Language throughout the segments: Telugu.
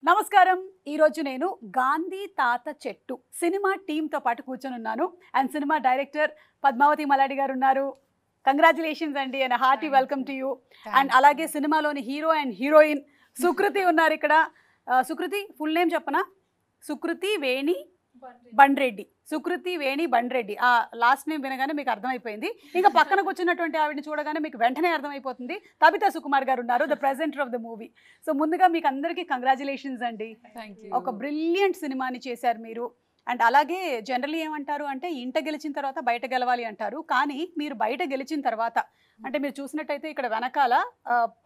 నమస్కారం. ఈరోజు నేను గాంధీ తాత చెట్టు సినిమా టీంతో పాటు కూర్చొని ఉన్నాను. అండ్ సినిమా డైరెక్టర్ పద్మావతి మలాడి గారు ఉన్నారు. కంగ్రాచులేషన్స్ అండి and hearty welcome to you. And అలాగే సినిమాలోని హీరో అండ్ హీరోయిన్ సుకృతి ఉన్నారు ఇక్కడ. సుకృతి ఫుల్ నేమ్ చెప్పనా? సుకృతి వేణి బండ్రెడ్డి. సుకృతి వేణి బండ్రెడ్డి. ఆ లాస్ట్ నేమ్ వినగానే మీకు అర్థమైపోయింది. ఇంకా పక్కన కూర్చున్నటువంటి ఆవిడని చూడగానే మీకు వెంటనే అర్థమైపోతుంది. తబితా సుకుమార్ గారు ఉన్నారు, the presenter of the movie. So ముందుగా మీకు అందరికీ కంగ్రాచులేషన్స్ అండి. ఒక బ్రిలియంట్ సినిమాని చేశారు మీరు. అండ్ అలాగే జనరల్లీ ఏమంటారు అంటే ఇంట గెలిచిన తర్వాత బయట గెలవాలి అంటారు. కానీ మీరు బయట గెలిచిన తర్వాత అంటే మీరు చూసినట్టయితే ఇక్కడ వెనకాల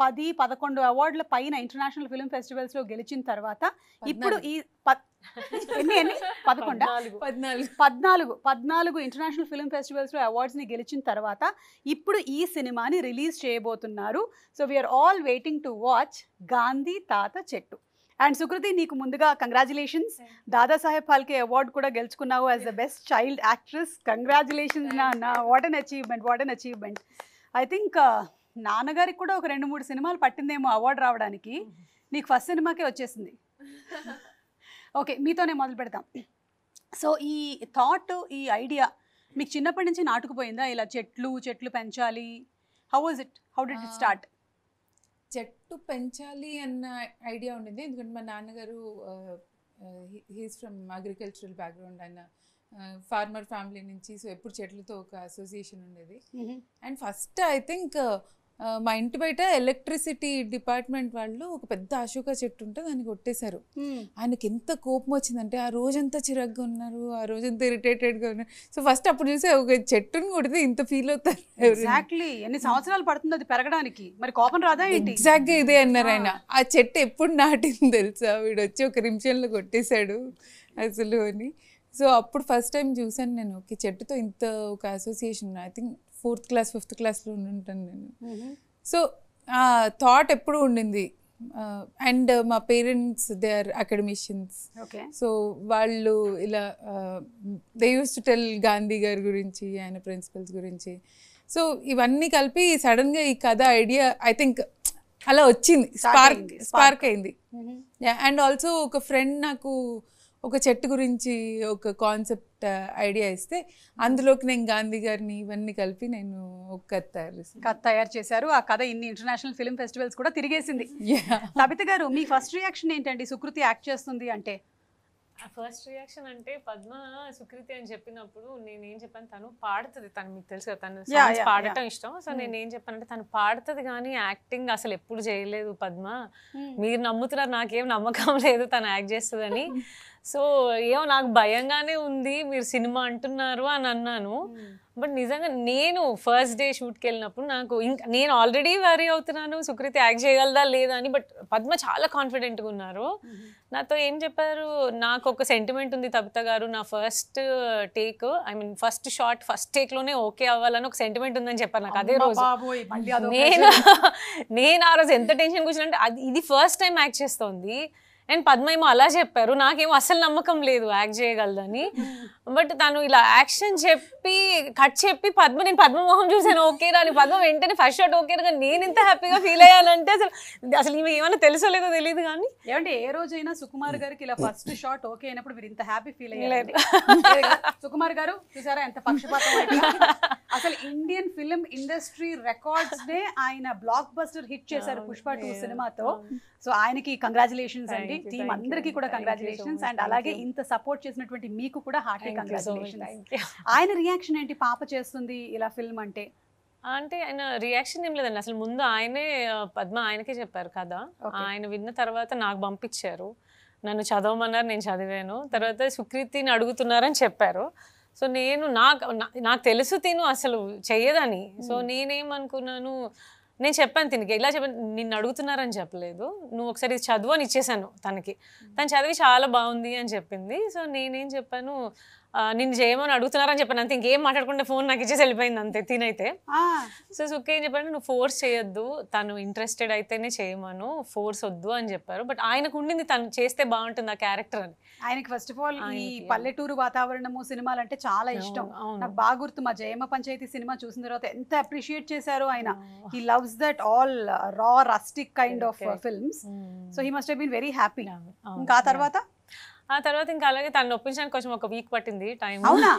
10-11 అవార్డుల పైన ఇంటర్నేషనల్ ఫిల్మ్ ఫెస్టివల్స్లో గెలిచిన తర్వాత ఇప్పుడు ఈ 14 ఇంటర్నేషనల్ ఫిల్మ్ ఫెస్టివల్స్లో అవార్డ్స్ని గెలిచిన తర్వాత ఇప్పుడు ఈ సినిమాని రిలీజ్ చేయబోతున్నారు. So we are all waiting to watch Gandhi Tatha Chettu. And Sukriti, నీకు ముందుగా కంగ్రాచులేషన్స్. దాదాసాహెబ్ ఫాల్కే అవార్డు కూడా గెలుచుకున్నావు as the best child actress. Congratulations నా. What an achievement. I think నాన్నగారికి కూడా ఒక 2-3 సినిమాలు పట్టిందేమో అవార్డు రావడానికి. నీకు ఫస్ట్ సినిమాకే వచ్చేసింది. ఓకే, మీతోనే మొదలు పెడతాం. సో ఈ థాట్, ఈ ఐడియా మీకు చిన్నప్పటి నుంచి నాటుకుపోయిందా? ఇలా చెట్లు పెంచాలి. How did it start? చెట్టు పెంచాలి అన్న ఐడియా ఉండింది. ఎందుకంటే మా నాన్నగారు హీస్ ఫ్రమ్ అగ్రికల్చరల్ బ్యాక్గ్రౌండ్. ఆయన ఫార్మర్ ఫ్యామిలీ నుంచి. సో ఎప్పుడు చెట్లతో ఒక అసోసియేషన్ ఉండేది. అండ్ ఫస్ట్ ఐ థింక్ మా ఇంటి బయట ఎలక్ట్రిసిటీ డిపార్ట్మెంట్ వాళ్ళు ఒక పెద్ద అశోక చెట్టు ఉంటే దాన్ని కొట్టేశారు. ఆయనకి ఎంత కోపం వచ్చిందంటే ఆ రోజంతా చిరాగ్గా ఉన్నారు, ఆ రోజంతా ఇరిటేటెడ్గా ఉన్నారు. సో ఫస్ట్ అప్పుడు చూసే ఒక చెట్టుని కొడితే ఇంత ఫీల్ అవుతారు. ఎగ్జాక్ట్లీ ఎన్ని సంవత్సరాలు పడుతుంది అది పెరగడానికి, మరి కోపం రాదా ఏంటి? ఎగ్జాక్ట్గా ఇదే అన్నారు ఆయన. ఆ చెట్టు ఎప్పుడు నాటింది తెలుసా? వీడు వచ్చి ఒక నిమిషంలో కొట్టేశాడు అసలు అని. సో అప్పుడు ఫస్ట్ టైం చూసాను నేను, ఓకే చెట్టుతో ఇంత ఒక association. I think 4th class 5th క్లాస్లో ఉంటాను నేను. సో ఆ థాట్ ఎప్పుడు ఉండింది. అండ్ మా parents they are academicians. So వాళ్ళు ఇలా they use to tell Gandhi గారి గురించి, ఆయన ప్రిన్సిపల్స్ గురించి. సో ఇవన్నీ కలిపి సడన్గా ఈ కథ ఐడియా ఐ థింక్ అలా వచ్చింది, స్పార్క్ అయింది. అండ్ ఆల్సో ఒక ఫ్రెండ్ నాకు ఒక చెట్టు గురించి ఒక కాన్సెప్ట్ ఐడియా ఇస్తే అందులోకి నేను గాంధీ గారిని ఇవన్నీ కలిపి నేను ఒక కథ తయారు చేశారు. ఆ కథ ఇన్ని ఇంటర్నేషనల్ ఫిల్మ్ ఫెస్టివల్స్ కూడా తిరిగేసింది. తబిత గారు, మీ ఫస్ట్ రియాక్షన్ ఏంటండి సుకృతి యాక్ట్ చేస్తుంది అంటే? ఫస్ట్ రియాక్షన్ అంటే పద్మ సుకృతి అని చెప్పినప్పుడు నేనేం చెప్పాను, తను పాడుతుంది. తను మీకు తెలుసు కదా, తను సాంగ్స్ పాడటం ఇష్టం. సో నేనేం చెప్పానంటే తను పాడుతుంది కానీ యాక్టింగ్ అసలు ఎప్పుడు చేయలేదు పద్మ. మీరు నమ్ముతున్నారు, నాకేం నమ్మకం లేదు తను యాక్ట్ చేస్తుందని. సో ఏమో నాకు భయంగానే ఉంది, మీరు సినిమా అంటున్నారు అని అన్నాను. బట్ నిజంగా నేను ఫస్ట్ డే షూట్కి వెళ్ళినప్పుడు నాకు ఇంకా నేను ఆల్రెడీ వరీ అవుతున్నాను సుకృతి యాక్ట్ చేయగలదా లేదా అని. బట్ పద్మ చాలా కాన్ఫిడెంట్గా ఉన్నారు. నాతో ఏం చెప్పారు, నాకు ఒక సెంటిమెంట్ ఉంది తబిత గారు, నా first take first shot first టేక్లోనే ఓకే అవ్వాలని ఒక సెంటిమెంట్ ఉందని చెప్పారు నాకు అదే రోజు. నేను ఆ రోజు ఎంత టెన్షన్ కూర్చుంటే ఇది ఫస్ట్ టైం యాక్ట్ చేస్తోంది. అండ్ పద్మ ఏమో అలా చెప్పారు, నాకేమో అసలు నమ్మకం లేదు యాక్ట్ చేయగలదని. బట్ తను ఇలా యాక్షన్ చెప్పి కట్ చెప్పి నేను పద్మ మొహం చూసాను ఓకే రాని. పద్మ వెంటనే ఫస్ట్ షాట్ ఓకే కానీ నేను ఇంత హ్యాపీగా ఫీల్ అయ్యానంటే అసలు ఈమె ఏమైనా తెలుసో లేదో తెలియదు. కానీ ఏమంటే ఏ రోజైనా సుకుమార్ గారికి ఇలా ఫస్ట్ షాట్ ఓకే అయినప్పుడు మీరు ఇంత హ్యాపీ ఫీల్ అయ్యారు? సుకుమార్ గారు చూసారా ఎంత పక్షపాతం. అసలు ఇండియన్ ఫిల్మ్ ఇండస్ట్రీ రికార్డ్స్ నే ఆయన బ్లాక్ బస్టర్ హిట్ చేశారు పుష్ప 2 సినిమాతో. సో ఆయనకి కంగ్రాచులేషన్స్ అండి. టీమ్ అందరికీ కూడా కంగ్రాచులేషన్స్. అండ్ అలాగే ఇంత సపోర్ట్ చేసినటువంటి మీకు కూడా హార్టీ కంగ్రాచులేషన్స్. ఆయన రియాక్షన్ ఏంటి పాప చేస్తుంది ఇలా ఫిల్మ్ అంటే? ఆయన రియాక్షన్ ఏం లేదండి. అసలు ముందు ఆయనే పద్మ ఆయనకే చెప్పారు కదా. ఆయన విన్న తర్వాత నాకు పంపించారు, నన్ను చదవమన్నారు, నేను చదివాను. తర్వాత సుకృతిని అడుగుతున్నారని చెప్పారు. సో నాకు తెలుసు తిను అసలు చెయ్యదని. సో నేనేమనుకున్నాను, నేను చెప్పాను తినికి ఇలా చెప్పాను, నిన్ను అడుగుతున్నారని చెప్పలేదు, నువ్వు ఒకసారి చదువు అని ఇచ్చేసాను తనకి. తను చదివి చాలా బాగుంది అని చెప్పింది. సో నేనేం చెప్పాను, నిన్ను చేయమని అడుగుతున్నారని చెప్పాను అంతే, ఇంకేం మాట్లాడకుండా ఫోన్ నాకు ఇచ్చేసి వెళ్ళిపోయింది అంతే తినైతే. ఆ, సో సుక్కి ఏం చెప్పారంటే నువ్వు ఫోర్స్ చేయొద్దు, తను ఇంట్రెస్టెడ్ అయితేనే చేయమను, ఫోర్స్ వద్దు అని చెప్పారు. బట్ ఆయనకు ఉండింది తను చేస్తే బాగుంటుంది ఆ క్యారెక్టర్ అని. ఆయనకి ఫస్ట్ ఆఫ్ ఆల్ ఈ ఆయనకి, పల్లెటూరు వాతావరణము సినిమాలు అంటే చాలా ఇష్టం. అవును. నాకు బాగా గుర్తు, మా జయమ్మ పంచాయతీ సినిమా చూసిన తర్వాత ఎంత అప్రిషియేట్ చేశారు ఆయన. He loves that all raw rustic kind of films. So he must have been very happy. ఇంకా ఆ తర్వాత ఇంకా అలాగే తను ఒప్పించడానికి కొంచెం ఒక వీక్ పట్టింది టైం. అవునా?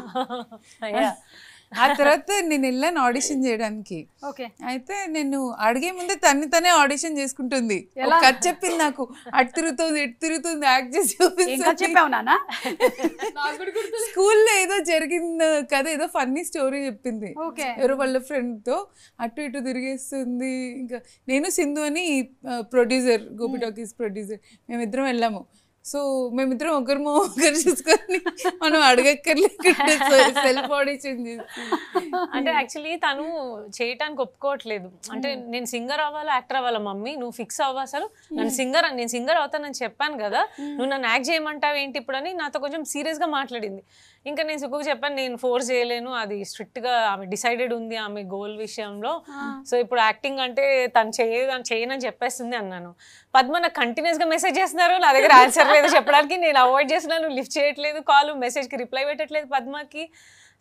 ఆ తర్వాత నేను వెళ్ళాను ఆడిషన్ చేయడానికి. ఓకే. అయితే నేను అడిగే ముందే తనే ఆడిషన్ చేసుకుంటుంది. ఎలా? కథ చెప్పింది నాకు, అటు తిరుగుతుంది ఇటు తిరుగుతుంది, యాక్ట్ చేసి చూపిస్తుంది. చెప్పావు నాన్న? స్కూల్లో ఏదో జరిగింది కదా, ఏదో ఫన్నీ స్టోరీ చెప్పింది. ఓకే. ఎవరో వాళ్ళ ఫ్రెండ్ తో అటు ఇటు తిరిగేస్తుంది. ఇంకా నేను సింధు అని ప్రొడ్యూసర్, గోపి టాకీస్ ప్రొడ్యూసర్, మేమిద్దరం వెళ్ళాము. సో మేమిద్దరం ఒకరు చూసుకొని మనం అడగక్కర్లేకుండా సెల్ఫ్ ఆడిషన్ చేసి. అంటే యాక్చువల్లీ తను చేయటానికి ఒప్పుకోవట్లేదు. అంటే నేను సింగర్ అవ్వాలా యాక్టర్ అవ్వాలా మమ్మీ, నువ్వు ఫిక్స్ అవ్వ, అసలు నేను సింగర్ అవుతానని చెప్పాను కదా, నువ్వు నన్ను యాక్ట్ చేయమంటావు ఏంటి ఇప్పుడు అని నాతో కొంచెం సీరియస్గా మాట్లాడింది. ఇంకా నేను సుక్కుకు చెప్పాను నేను ఫోర్స్ చేయలేను, అది స్ట్రిక్ట్గా ఆమె డిసైడెడ్ ఉంది ఆమె గోల్ విషయంలో. సో ఇప్పుడు యాక్టింగ్ అంటే తను చేయనని చెప్పేస్తుంది అన్నాను. పద్మ నాకు కంటిన్యూస్గా మెసేజ్ చేస్తున్నారు, నా దగ్గర ఆన్సర్ లేదు చెప్పడానికి, నేను అవాయిడ్ చేస్తున్నాను, లిఫ్ట్ చేయట్లేదు కాల్, మెసేజ్కి రిప్లై పెట్టట్లేదు పద్మకి.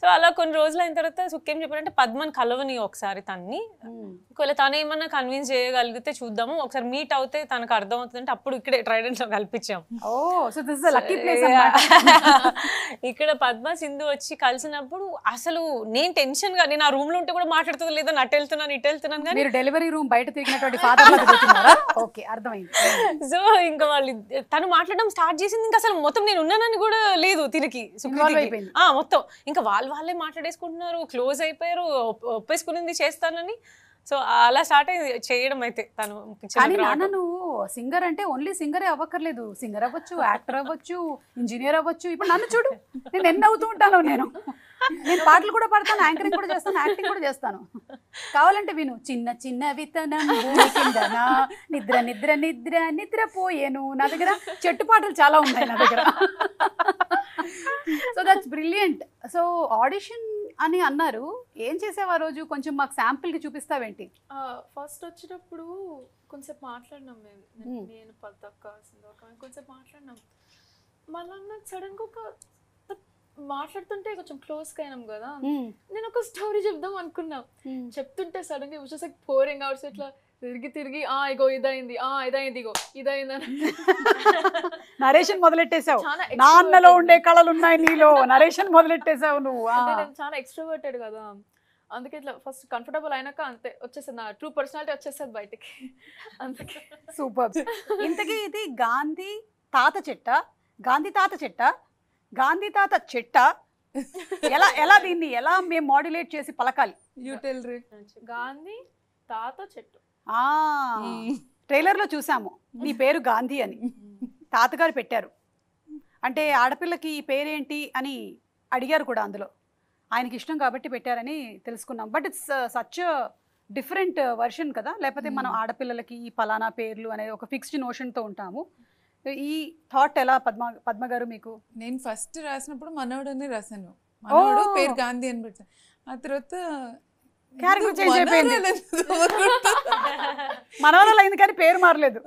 సో అలా కొన్ని రోజులు అయిన తర్వాత సుక్కేం చెప్పారంటే పద్మని కలవని ఒకసారి తన్ని, ఒకవేళ తను ఏమన్నా కన్విన్స్ చేయగలిగితే చూద్దాము, ఒకసారి మీట్ అవుతే తనకు అర్థం అవుతుందంటే అప్పుడు ఇక్కడే ట్రైడెంట్ లో కల్పించాం. ఇక్కడ పద్మ సింధు వచ్చి కలిసినప్పుడు అసలు నేను టెన్షన్ గా, నేను ఆ రూమ్ లో ఉంటే కూడా మాట్లాడుతుంది లేదా, అటు వెళ్తున్నాను ఇటు వెళ్తున్నాను కానీ డెలివరీ రూమ్ బయట తిరిగినటువంటి ఫాదర్. ఓకే, అర్థమైంది. సో ఇంకా వాళ్ళు తను మాట్లాడడం స్టార్ట్ చేసింది, ఇంకా అసలు మొత్తం నేను ఉన్నానని కూడా లేదు తిరిగి మొత్తం, ఇంకా వాళ్ళే మాట్లాడేసుకుంటున్నారు, క్లోజ్ అయిపోయారు, ఒప్పేసుకునింది చేస్తానని. సో అలా స్టార్ట్ అయింది చేయడం. అయితే తను నువ్వు సింగర్ అంటే ఓన్లీ సింగరే అవ్వక్కర్లేదు, సింగర్ అవ్వచ్చు, యాక్టర్ అవ్వచ్చు, ఇంజనీర్ అవ్వచ్చు. ఇప్పుడు నన్ను చూడు, నేను ఎన్ని అవుతూ ఉంటాను. నేను పాటలు కూడా పాడతాను, యాంకరింగ్ కూడా చేస్తాను, యాక్టింగ్ కూడా చేస్తాను. కావాలంటే విను. చిన్న చిన్న విత్తనం కిందనా, నిద్ర నిద్ర నిద్ర నిద్రపోయేను. నా దగ్గర చెట్టు పాటలు చాలా ఉన్నాయి నా దగ్గర. So that's brilliant. So audition అని అన్నారు, ఏం చేసావు ఆ రోజు? కొంచెం మాకు శాంపుల్ కి చూపిస్తావేంటి? ఫస్ట్ వచ్చినప్పుడు కొంచెం మాట్లాడినాం నేను పద్దక్క కొంచెం మాట్లాడినాం. మళ్ళీ నాకు సడన్ గా ఒక మాట్లాడుతుంటే కొంచెం క్లోజ్ అయినాం కదా, నేను ఒక స్టోరీ చెప్దాం అనుకున్నా. చెప్తుంటే సడన్ గా వచ్చేసి పోరింగ్ అవుట్స్ ఇట్లా తిరిగి ఇగో ఇదైంది ఇగో ఇదైందని నరేషన్ మొదలెట్టేసావు. నాన్నలో ఉండే కళలు ఉన్నాయి నీలో, నరేషన్ మొదలెట్టేసావు నువ్వు. నేను చాలా ఎక్స్ట్రోవర్టెడ్ కదా, అందుకే ఇట్లా ఫస్ట్ కంఫర్టబుల్ అయినాక అంతే వచ్చేస్తుంది, నా ట్రూ పర్సనాలిటీ వచ్చేస్తుంది బయటికి. అందుకే సూపర్. ఇంతకీ ఇది గాంధీ తాత చెట్ట, గాంధీ తాత చెట్ట, గాంధీ తాత చెట్ట, ఎలా దీన్ని ఎలా మేము మాడ్యులేట్ చేసి పలకాలి? గాంధీ తాత చెట్టు. ట్రైలర్ లో చూసాము నీ పేరు గాంధీ అని, తాతగారు పెట్టారు. అంటే ఆడపిల్లకి ఈ పేరేంటి అని అడిగారు కూడా, అందులో ఆయనకి ఇష్టం కాబట్టి పెట్టారని తెలుసుకున్నాం. But it's such different version కదా, లేకపోతే మనం ఆడపిల్లలకి ఈ పలానా పేర్లు అనేది ఒక ఫిక్స్డ్ నోషన్తో ఉంటాము. ఈ థాట్ ఎలా పద్మ గారు మీకు? నేను ఫస్ట్ రాసినప్పుడు మనోడు అని రాశాను, మనోడు పేరు గాంధీ అని పెట్టాను. ఆ తర్వాత మనవరాలు అయింది కానీ పేరు మారలేదు.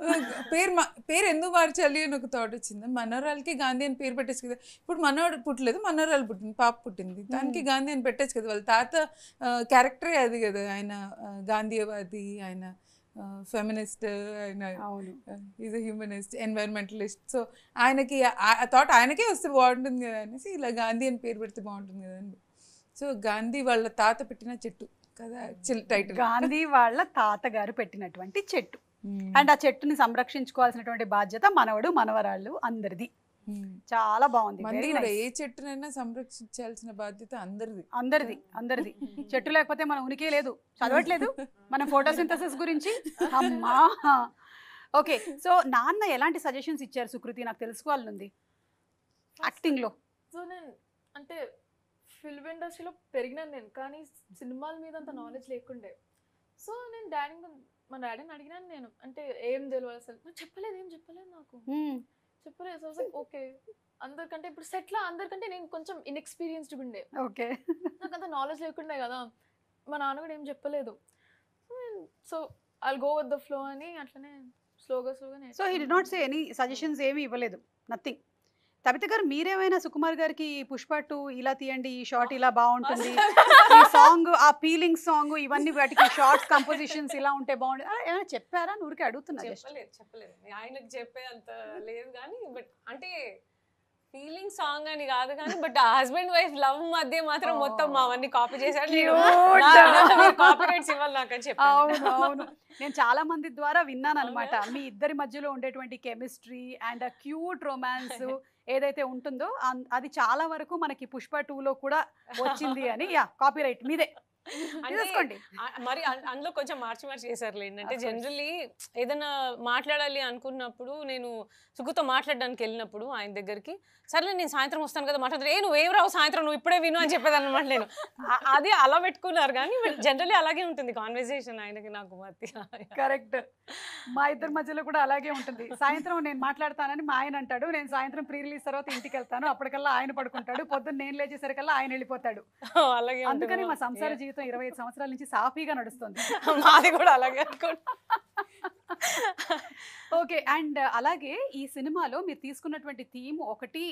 పేరు ఎందుకు మార్చాలి అని ఒక థాట్ వచ్చింది. మనవరాలకి గాంధీ అని పేరు పెట్టచ్చు కదా, ఇప్పుడు మనవడు పుట్టలేదు, మనవరాలు పుట్టింది, పాప పుట్టింది, దానికి గాంధీ అని పెట్టచ్చు కదా. వాళ్ళ తాత క్యారెక్టరే అది కదా, ఆయన గాంధీవాది, ఆయన ఫెమినిస్ట్, ఆయన ఈజ్ హ్యూమనిస్ట్, ఎన్వైరన్మెంటలిస్ట్. సో ఆయనకి థాట్ ఆయనకే వస్తే బాగుంటుంది కదా అనేసి ఇలా గాంధీ అని పేరు పెడితే బాగుంటుంది కదండి. సో గాంధీ వాళ్ళ తాత పెట్టిన చెట్టు కదా టైటిల్, గాంధీ వాళ్ళ తాతగారు పెట్టినటువంటి చెట్టు. అండ్ ఆ చెట్టుని సంరక్షించుకోవాల్సినటువంటి బాధ్యత మనవడు మనవరాళ్ళు అందరిది. చాలా బాగుంది. ఏ చెట్టునైనా సంరక్షించాల్సిన బాధ్యత అందరిది. చెట్టు లేకపోతే మన ఉనికి లేదు, చదవట్లేదు మనం ఫోటోసింథసిస్ గురించి. అమ్మా ఓకే. సో నాన్న ఎలాంటి సజెషన్స్ ఇచ్చారు సుకృతి, నాకు తెలుసుకోవాలనుంది యాక్టింగ్ లో. సో నేను అంటే ఫిల్మ్ ఇండస్ట్రీలో పెరిగినాను నేను, కానీ సినిమాల మీద అంత నాలెడ్జ్ లేకుండే. సో నేను మా డాడీని అడిగినాను, నేను అంటే ఏం తెలియదు అసలు, నాకు ఏం చెప్పలేదు నాకు. చెప్పలేదు. ఓకే, అందరికంటే ఇప్పుడు సెట్లో అందరికంటే నేను కొంచెం ఇన్ఎక్స్పీరియన్స్డ్ ఉండే, ఓకే. నాకు అంత నాలెడ్జ్ లేకుండే కదా, మా నాన్న కూడా ఏం చెప్పలేదు. So I'll go with the flow అని అట్లనే స్లోగా so he did not say any suggestions ఏమీ ఇవ్వలేదు, నథింగ్. తబిత గారు మీరేమైనా సుకుమార్ గారికి పుష్ప 2 ఇలా తీయండి, ఈ షాట్ ఇలా బాగుంటుంది, ఈ సాంగ్ ఆ పీలింగ్ సాంగ్ ఇవన్నీ వాటికి షార్ట్స్ కంపోజిషన్స్ ఇలా ఉంటే బాగుంటుంది ఏమైనా చెప్పారా? ఊరికే అడుగుతున్నా. చెప్పలేదు ఆయనకు చెప్పే అంత లేదు కానీ, బట్ అంటే ఫీలింగ్ సాంగ్ అని కాదు కానీ, బట్ హస్బెండ్ వైఫ్ లవ్ మధ్య మాత్రం మొత్తం అవన్నీ కాపీ చేశాడు. కాపీ రైట్స్ ఇవ్వాలి నాకు అని చెప్పి. అవును అవును, నేను చాలా మంది ద్వారా విన్నాను అనమాట. మీ ఇద్దరి మధ్యలో ఉండేటువంటి కెమిస్ట్రీ అండ్ క్యూట్ రొమాన్స్ ఏదైతే ఉంటుందో అది చాలా వరకు మనకి పుష్ప 2లో కూడా వచ్చింది అని. యా, కాపీ రైట్ మీదే తీసుకోండి. మరి అందులో కొంచెం మార్చి చేశారు ఏంటంటే, జనరల్లీ ఏదైనా మాట్లాడాలి అనుకున్నప్పుడు నేను సుగుతో మాట్లాడడానికి వెళ్ళినప్పుడు ఆయన దగ్గరికి, సర్లే నేను సాయంత్రం వస్తాను కదా మాట్లాడతాను, నువ్వేం రావు సాయంత్రం, నువ్వు ఇప్పుడే విను అని చెప్పేది అనమాట. నేను అది అలా పెట్టుకున్నారు కానీ జనరల్లీ అలాగే ఉంటుంది కాన్వర్సేషన్ ఆయనకి నాకు మధ్య. కరెక్ట్, మా ఇద్దరి మధ్యలో కూడా అలాగే ఉంటుంది. సాయంత్రం నేను మాట్లాడతానని మా ఆయన అంటాడు, నేను సాయంత్రం ప్రీ రిలీజ్ తర్వాత ఇంటికి వెళ్తాను, అప్పటికల్లా ఆయన పడుకుంటాడు, పొద్దున్న నేను లేచేసరికల్లా ఆయన వెళ్ళిపోతాడు. అలాగే అందుకని మా సంసార జీవితం 25 సంవత్సరాల నుంచి సాఫీగా నడుస్తుంది. మాది కూడా అలాగే అనుకోండి. ఓకే, అండ్ అలాగే ఈ సినిమాలో మీరు తీసుకున్నటువంటి థీమ్ ఒకటి,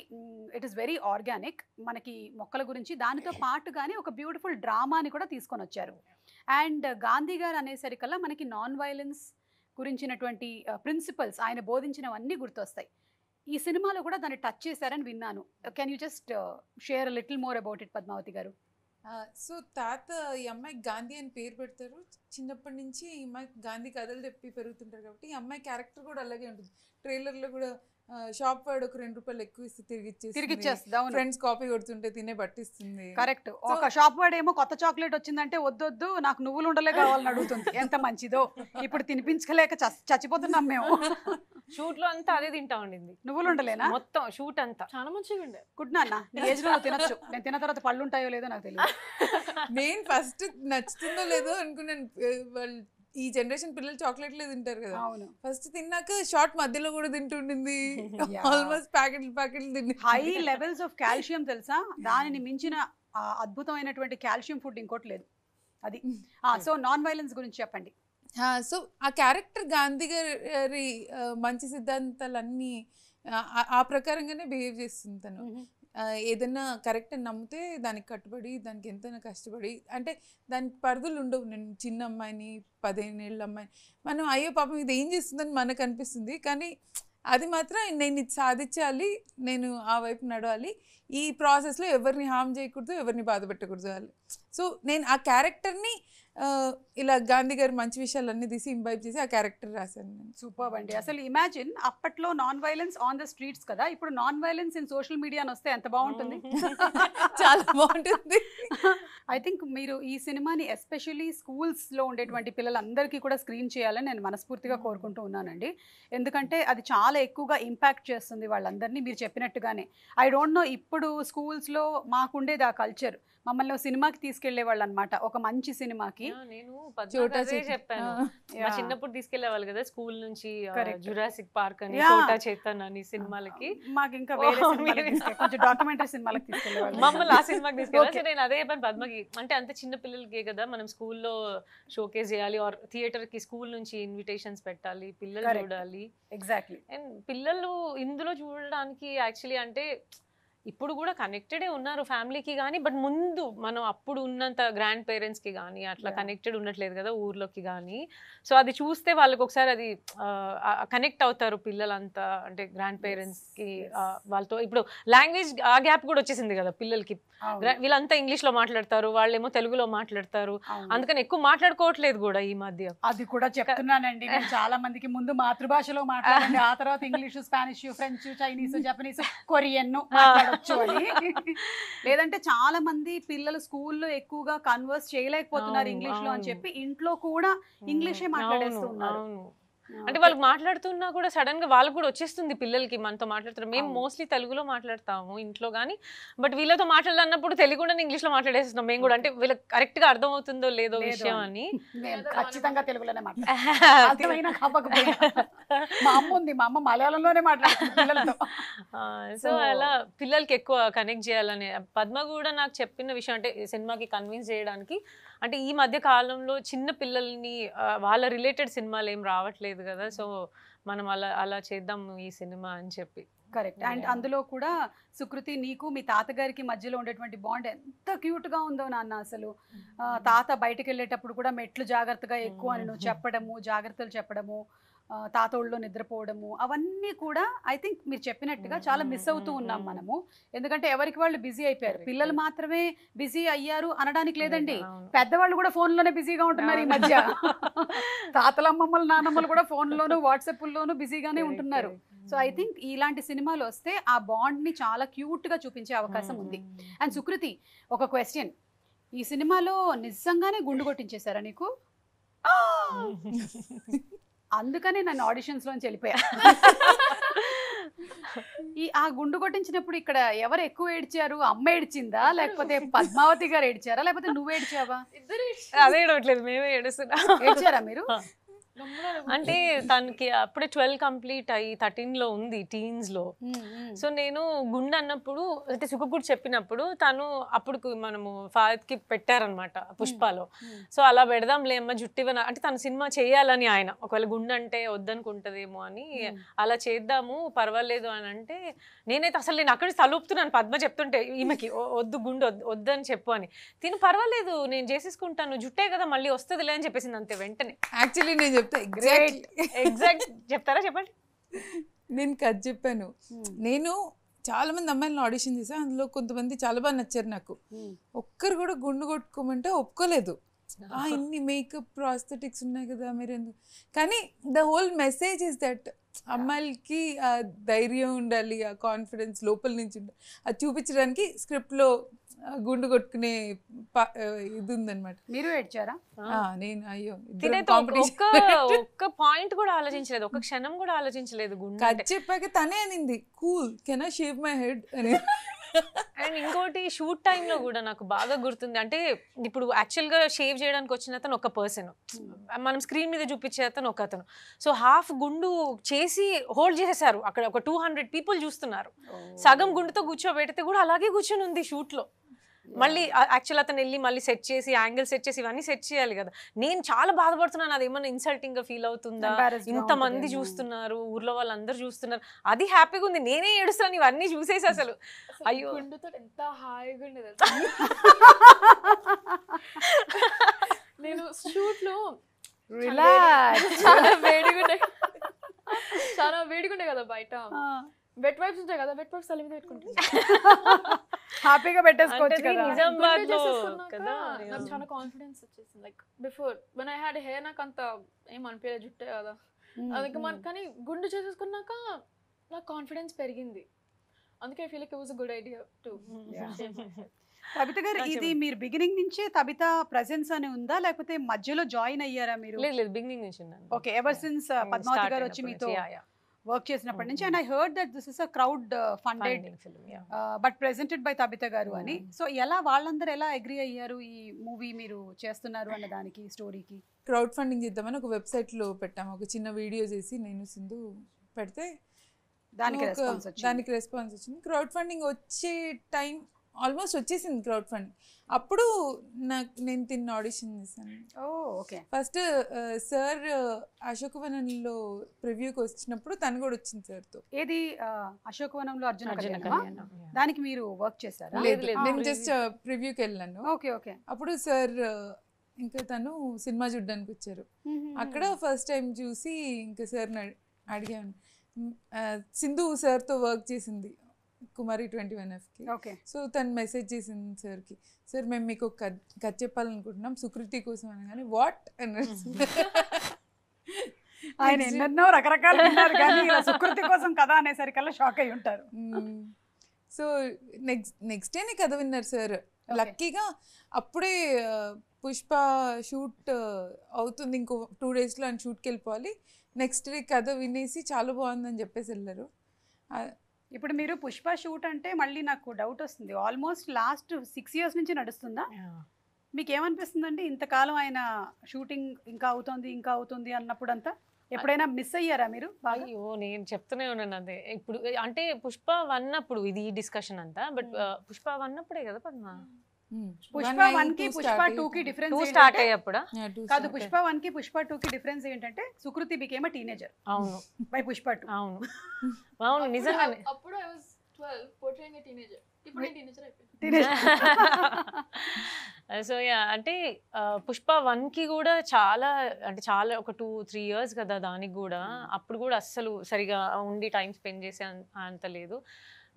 ఇట్ ఈస్ వెరీ ఆర్గానిక్, మనకి మొక్కల గురించి, దానితో పాటుగానే ఒక బ్యూటిఫుల్ డ్రామాని కూడా తీసుకొని వచ్చారు. అండ్ గాంధీ గారు అనేసరికల్లా మనకి నాన్ వైలెన్స్ గురించినటువంటి ప్రిన్సిపల్స్ ఆయన బోధించినవన్నీ గుర్తొస్తాయి. ఈ సినిమాలో కూడా దాన్ని టచ్ చేశారని విన్నాను. Can you just share little more about it Padmavathi గారు? సో తాత ఈ అమ్మాయికి గాంధీ అని పేరు పెడతారు. చిన్నప్పటి నుంచి ఈ అమ్మాయికి గాంధీ కథలు చెప్పి పెరుగుతుంటారు కాబట్టి ఈ అమ్మాయి క్యారెక్టర్ కూడా అలాగే ఉంటుంది. ట్రైలర్లో కూడా షాప్ వాడు ఒక 2 రూపాయలు ఎక్కువ ఇస్తే తిరిగి ఇచ్చేస్తుంది, ఫ్రెండ్స్ కాపీ కొడుతుంటే తినే పట్టిస్తుంది. కరెక్ట్, ఒక షాప్ వాడేమో కొత్త చాక్లెట్ వచ్చిందంటే వద్దొద్దు నాకు నువ్వులు ఉండలే కావాలని అడుగుతుంది. ఎంత మంచిదో, ఇప్పుడు తినిపించలేక చచ్చిపోతున్నాం మేము. షూట్ లో అంతా అదే తింటా ఉండింది, నువ్వులు ఉండలేనా మొత్తం షూట్ అంతా. చాలా మంచిగా ఉండే. గుడ్ నాన్న, నీ ఏజ్ లో తినొచ్చు, నేను తిన్న తర్వాత పళ్ళు ఉంటాయో లేదో నాకు తెలియదు. నేను ఫస్ట్ నచ్చుతుందో లేదో అనుకున్నాను, వాళ్ళు ఈ జనరేషన్ పిల్లలు చాక్లెట్లే తింటారు కదా, ఫస్ట్ తిన్నాక షార్ట్ మధ్యలో కూడా తింటుండింది, ఆల్మోస్ట్ ప్యాకెట్లు తింది. హై లెవెల్స్ ఆఫ్ కాల్షియం తెలుసా, దానిని మించిన అద్భుతమైనటువంటి కాల్షియం ఫుడ్ ఇంకోటి లేదు అది. సో నాన్ వైలెన్స్ గురించి చెప్పండి. సో ఆ క్యారెక్టర్ గాంధీ గారి మంచి సిద్ధాంతాలన్నీ ఆ ప్రకారంగానే బిహేవ్ చేస్తుంది తను. ఏదైనా కరెక్ట్ అని నమ్మితే దానికి కట్టుబడి, దానికి ఎంతైనా కష్టపడి, అంటే దానికి పరిధులు ఉండవు. నేను చిన్న అమ్మాయిని, 15 ఏళ్ళ అమ్మాయిని, మనం అయ్యో పాపం ఇది ఏం చేస్తుందని మనకు అనిపిస్తుంది, కానీ అది మాత్రం నేను ఇది సాధించాలి, నేను ఆ వైపు నడవాలి, ఈ ప్రాసెస్లో ఎవరిని హామ్ చేయకూడదు, ఎవరిని బాధ పెట్టకూడదు వాళ్ళు. సో నేను ఆ క్యారెక్టర్ని ఇలా గాంధీ గారి మంచి విషయాలన్నీ తీసి ఇంబైబ్ చేసి ఆ క్యారెక్టర్ రాశాను నేను. సూపర్ అండి. అసలు ఇమాజిన్ అప్పట్లో non violence on the streets కదా, ఇప్పుడు non violence in social media అని వస్తే ఎంత బాగుంటుంది. చాలా బాగుంటుంది. ఐ థింక్ మీరు ఈ సినిమాని ఎస్పెషల్లీ స్కూల్స్లో ఉండేటువంటి పిల్లలందరికీ కూడా స్క్రీన్ చేయాలని నేను మనస్ఫూర్తిగా కోరుకుంటూ ఉన్నానండి. ఎందుకంటే అది చాలా ఎక్కువగా ఇంపాక్ట్ చేస్తుంది వాళ్ళందరినీ, మీరు చెప్పినట్టుగానే. ఐ డోంట్ నో ఇప్పుడు స్కూల్స్లో మాకుండేది ఆ కల్చర్, మమ్మల్ని సినిమాకి తీసుకెళ్లే వాళ్ళు అనమాట, ఒక మంచి సినిమాకి. నేను చెప్పాను, చిన్నప్పుడు తీసుకెళ్లేవాళ్ళు కదా స్కూల్ నుంచి జురాసిక్ పార్క్ అని, కోటా చైతన్ అని సినిమాలకి. మాకు ఇంకా కొంచెం డాక్యుమెంటరీ సినిమాలకు తీసుకెళ్లేవాళ్ళు, మమ్మల్ని ఆ సినిమాకి తీసుకెళ్ళాలి. నేను అదే చెప్పాను పద్మకి, అంటే అంత చిన్న పిల్లలకే కదా మనం స్కూల్లో షోకేస్ చేయాలి, ఆర్ థియేటర్ కి స్కూల్ నుంచి ఇన్విటేషన్స్ పెట్టాలి, పిల్లలు చూడాలి. ఎగ్జాక్ట్లీ. అండ్ పిల్లలు ఇందులో చూడడానికి యాక్చువల్లీ అంటే ఇప్పుడు కూడా కనెక్టెడే ఉన్నారు ఫ్యామిలీకి కానీ, బట్ ముందు మనం అప్పుడు ఉన్నంత గ్రాండ్ పేరెంట్స్కి కానీ అట్లా కనెక్టెడ్ ఉండట్లేదు కదా ఊర్లోకి కానీ. సో అది చూస్తే వాళ్ళకి ఒకసారి అది కనెక్ట్ అవుతారు పిల్లలంతా, అంటే గ్రాండ్ పేరెంట్స్కి వాళ్ళతో. ఇప్పుడు లాంగ్వేజ్ ఆ గ్యాప్ కూడా వచ్చేసింది కదా పిల్లలకి, వీళ్ళంతా ఇంగ్లీష్లో మాట్లాడతారు, వాళ్ళేమో తెలుగులో మాట్లాడతారు, అందుకని ఎక్కువ మాట్లాడుకోవట్లేదు కూడా ఈ మధ్య. అది కూడా చెప్తున్నానండి నేను చాలా మందికి, ముందు మాతృభాషలో మాట్లాడండి, ఆ తర్వాత English, Spanish, French, Chinese, Japanese, Korean మాట్లాడొచ్చు అని. లేదంటే చాలా మంది పిల్లలు స్కూల్లో ఎక్కువగా కన్వర్స్ చేయలేకపోతున్నారు ఇంగ్లీష్ లో అని చెప్పి ఇంట్లో కూడా ఇంగ్లీషే మాట్లాడేస్తున్నారు. అంటే వాళ్ళు మాట్లాడుతున్నా కూడా సడన్ గా వాళ్ళకి కూడా వచ్చేస్తుంది పిల్లలకి మనతో మాట్లాడుతున్నారు. మేము మోస్ట్లీ తెలుగులో మాట్లాడతాము ఇంట్లో కానీ, బట్ వీళ్ళతో మాట్లాడాలన్నప్పుడు తెలుగులోనే ఇంగ్లీష్ లో మాట్లాడేస్తున్నాం మేము కూడా. అంటే వీళ్ళకి కరెక్ట్ గా అర్థం అవుతుందో లేదో విషయం అని. ఖచ్చితంగా తెలుగులోనే మా అమ్మ ఉంది, మా అమ్మ మలయాళంలోనే మాట్లాడుతుంది పిల్లలతో. సో అలా పిల్లలకి ఎక్కువ కనెక్ట్ చేయాలని పద్మ కూడా నాకు చెప్పిన విషయం, అంటే సినిమాకి కన్విన్స్ చేయడానికి, అంటే ఈ మధ్య కాలంలో చిన్న పిల్లల్ని వాళ్ళ రిలేటెడ్ సినిమాలు ఏం రావట్లేదు కదా, సో మనం అలా చేద్దాం ఈ సినిమా అని చెప్పి. కరెక్ట్. అండ్ అందులో కూడా సుకృతి నీకు మీ తాతగారికి మధ్యలో ఉండేటువంటి బాండ్ ఎంత క్యూట్ గా ఉందో నాన్న. అసలు తాత బయటకు వెళ్ళేటప్పుడు కూడా మెట్లు జాగ్రత్తగా ఎక్కువ అని నువ్వు చెప్పడము, జాగ్రత్తలు చెప్పడము, తాత ఒళ్ళో నిద్రపోవడము, అవన్నీ కూడా ఐ థింక్ మీరు చెప్పినట్టుగా చాలా మిస్ అవుతూ ఉన్నాం మనము. ఎందుకంటే ఎవరికి వాళ్ళు బిజీ అయిపోయారు. పిల్లలు మాత్రమే బిజీ అయ్యారు అనడానికి లేదండి, పెద్దవాళ్ళు కూడా ఫోన్లోనే బిజీగా ఉంటున్నారు ఈ మధ్య. తాతలమ్మమ్మలు నానమ్మలు కూడా ఫోన్లోను వాట్సాప్లోను బిజీగానే ఉంటున్నారు. సో ఐ థింక్ ఇలాంటి సినిమాలు వస్తే ఆ బాండ్ని చాలా క్యూట్గా చూపించే అవకాశం ఉంది. అండ్ సుకృతి, ఒక క్వశ్చన్, ఈ సినిమాలో నిజంగానే గుండు కొట్టించేశారా నీకు? అందుకనే నన్ను ఆడిషన్స్ లోంచి వెళ్ళిపోయా. ఆ గుండు కొట్టించినప్పుడు ఇక్కడ ఎవరు ఎక్కువ ఏడ్చారు? అమ్మ ఏడ్చిందా, లేకపోతే పద్మావతి గారు ఏడ్చారా, లేకపోతే నువ్వు ఏడ్చావా? అదే ఏడవట్లేదు, మేమే ఏడుస్తున్నా. ఏడ్చారా మీరు? అంటే తనకి అప్పుడే 12 కంప్లీట్ అయ్యి 13లో ఉంది, టీన్స్ లో. సో నేను గుండె అన్నప్పుడు అంటే సుఖగుడు చెప్పినప్పుడు తను అప్పుడు మనము ఫాదర్ కి పెట్టారనమాట పుష్పలో. సో అలా పెడదాంలే అమ్మ జుట్టివన అంటే తన సినిమా చేయాలని ఆయన, ఒకవేళ గుండె అంటే వద్దనుకుంటదేమో అని అలా చేద్దాము పర్వాలేదు అని అంటే, నేనైతే అసలు నేను అక్కడ తలుపుతున్నాను పద్మ చెప్తుంటే ఈమెకి వద్దు గుండె వద్దని చెప్పు అని. తిను పర్వాలేదు నేను చేసేసుకుంటాను, జుట్టే కదా మళ్ళీ వస్తుందిలే అని చెప్పేసింది అంతే వెంటనే. యాక్చువల్లీ నేను ఎగ్జాక్ట్ చెప్తారా చెప్పండి. నేను కథ చెప్పాను. నేను చాలా మంది అమ్మాయిలను ఆడిషన్ చేశాను, అందులో కొంతమంది చాలా బాగా నచ్చారు నాకు. ఒక్కరు కూడా గుండు కొట్టుకోమంటే ఒప్పుకోలేదు. ఇన్ని మేకప్ ప్రాస్థెటిక్స్ ఉన్నాయి కదా మీరు ఎందుకు, కానీ the whole message is that అమ్మాయిలకి ఆ ధైర్యం ఉండాలి, ఆ కాన్ఫిడెన్స్ లోపల నుంచి ఉండాలి, అది చూపించడానికి స్క్రిప్ట్లో గుండు కొట్టుకునే ఇది ఉందన్నమాట. మీరు ఏడ్చారా? నేను అయ్యో ఒక్క పాయింట్ కూడా ఆలోచించలేదు, ఒక క్షణం కూడా ఆలోచించలేదు. గుండు చెప్పాక తనే అనింది cool can I shave my head అని. అండ్ ఇంకోటి షూట్ టైంలో కూడా నాకు బాగా గుర్తుంది, అంటే ఇప్పుడు యాక్చువల్గా షేవ్ చేయడానికి వచ్చిన అతను ఒక పర్సన్, మనం స్క్రీన్ మీద చూపించే అతను ఒక అతను. సో హాఫ్ గుండు చేసి హోల్డ్ చేసేసారు, అక్కడ ఒక 200 పీపుల్ చూస్తున్నారు. సగం గుండుతో కూర్చోబెడితే కూడా అలాగే కూర్చొని ఉంది షూట్లో. మళ్ళీ యాక్చువల్ అతను వెళ్ళి మళ్ళీ సెట్ చేసి యాంగిల్ సెట్ చేసి ఇవన్నీ సెట్ చేయాలి కదా. నేను చాలా బాధపడుతున్నాను, అది ఏమన్నా ఇన్సల్టింగ్ గా ఫీల్ అవుతుందా, ఇంతమంది చూస్తున్నారు, ఊర్లో వాళ్ళందరూ చూస్తున్నారు, అది హ్యాపీగా ఉంది, నేనే ఏడుస్తాను ఇవన్నీ చూసేసి. అసలు అయ్యో ఎంత హాయిగా ఉండేది. నేను షూట్ లో చాలా వేడిగా ఉండే కదా బయట, వెట్ వైప్స్ ఉంటాయి కదా, వెట్ వైప్స్ తల మీద పెట్టుకుంటాను, హ్యాపీగా పెట్టేసుకోవచ్చు కదా. నాకు చాలా కాన్ఫిడెన్స్ వచ్చేసింది. Like before when I had hair నాకు అంత ఏం అనిపించలేదు, జుట్టే కదా అందుకే. కానీ గుండు చేసేసుకున్నాక నాకు కాన్ఫిడెన్స్ పెరిగింది, అందుకే I feel like it was a good idea to. Tabitha గారు, ఇది మీరు బిగినింగ్ నుంచే తబిత ప్రెజెన్స్ అని ఉందా, లేకపోతే మధ్యలో జాయిన్ అయ్యారా మీరు? లేదు, బిగినింగ్ నుంచి. ఓకే, ఎవర్ సిన్స్ పద్మావతి గారు వచ్చి మీతో వర్క్ చేసినప్పటి నుంచి. And I heard that this is a crowd funded but presented by Tabitha గారు అని. సో ఎలా వాళ్ళందరూ ఎలా అగ్రీ అయ్యారు ఈ మూవీ మీరు చేస్తున్నారు అన్న దానికి, స్టోరీకి? క్రౌడ్ ఫండింగ్ చేద్దామని ఒక వెబ్సైట్లో పెట్టాము, ఒక చిన్న వీడియో చేసి నేను సింధు పెడితే దానికి రెస్పాన్స్ వచ్చింది. క్రౌడ్ ఫండింగ్ వచ్చే టైం ఆల్మోస్ట్ వచ్చేసింది క్రౌడ్ ఫండింగ్. అప్పుడు నేను తిన్న ఆడిషన్ చేశాను. ఓకే, ఫస్ట్ సార్ అశోకవనంలో ప్రివ్యూకి వచ్చినప్పుడు తను కూడా వచ్చింది సార్తో. ఏది అశోకవనంలో అర్జున కళ్యాణం, దానికి మీరు వర్క్ చేశారా? లేదు, నేను జస్ట్ ప్రివ్యూకి వెళ్ళాను. Okay okay. అప్పుడు సార్ ఇంకా తను సినిమా చూడడానికి వచ్చారు. అక్కడ ఫస్ట్ టైం చూసి ఇంకా సార్ని అడిగాను. సింధు సార్తో వర్క్ చేసింది కుమారి 21Fకి. ఓకే. సో తను మెసేజ్ చేసింది సార్కి, సార్ మేము మీకు ఒక కథ చెప్పాలనుకుంటున్నాం సుకృతి కోసం అనగానే వాట్ అన్నారు. ఆయన ఎన్నెన్నో రకరకాలు ఉన్నారు కానీ సుకృతి కోసం కథ అనేసరికల్లా షాక్ అయి ఉంటారు. సో నెక్స్ట్ డేనే కథ విన్నారు సార్. లక్కీగా అప్పుడే పుష్ప షూట్ అవుతుంది ఇంకో 2 daysలో అని షూట్కి వెళ్ళిపోవాలి, నెక్స్ట్ వీక్ కథ వినేసి చాలా బాగుందని చెప్పేసి వెళ్ళారు. ఇప్పుడు మీరు పుష్ప షూట్ అంటే మళ్ళీ నాకు డౌట్ వస్తుంది, ఆల్మోస్ట్ లాస్ట్ 6 years నుంచి నడుస్తుందా? మీకు ఏమనిపిస్తుందండి ఇంతకాలం ఆయన షూటింగ్ ఇంకా అవుతుంది అన్నప్పుడు అంతా ఎప్పుడైనా మిస్ అయ్యారా మీరు బాగా? అయ్యో నేను చెప్తూనే ఉన్నాను అదే. ఇప్పుడు అంటే పుష్ప 1 అప్పుడు ఇది ఈ డిస్కషన్ అంతా, బట్ పుష్ప 1 అప్పుడే కదా పద్మ, పుష్ప 1 కి పుష్ప 2 కి డిఫరెన్స్ 2 స్టార్ట్ అయ్యేప్పుడా? కాదు, పుష్ప 1 కి పుష్ప 2 కి డిఫరెన్స్ ఏంటంటే సుకృతి బికేమ్ ఎ టీనేజర్. అవును, బై పుష్ప 2. అవును అవును నిజంగానే. అప్పుడు I was 12 portraying a teenager. ఇప్పుడు నేను టీనేజర్ అయిపోయాను. సో యా అంటే పుష్ప 1 కి కూడా చాలా అంటే చాలా ఒక 2-3 years కదా దానికి కూడా. అప్పుడు కూడా అస్సలు సరిగా ఉండి టైం స్పెండ్ చేసే అంత లేదు.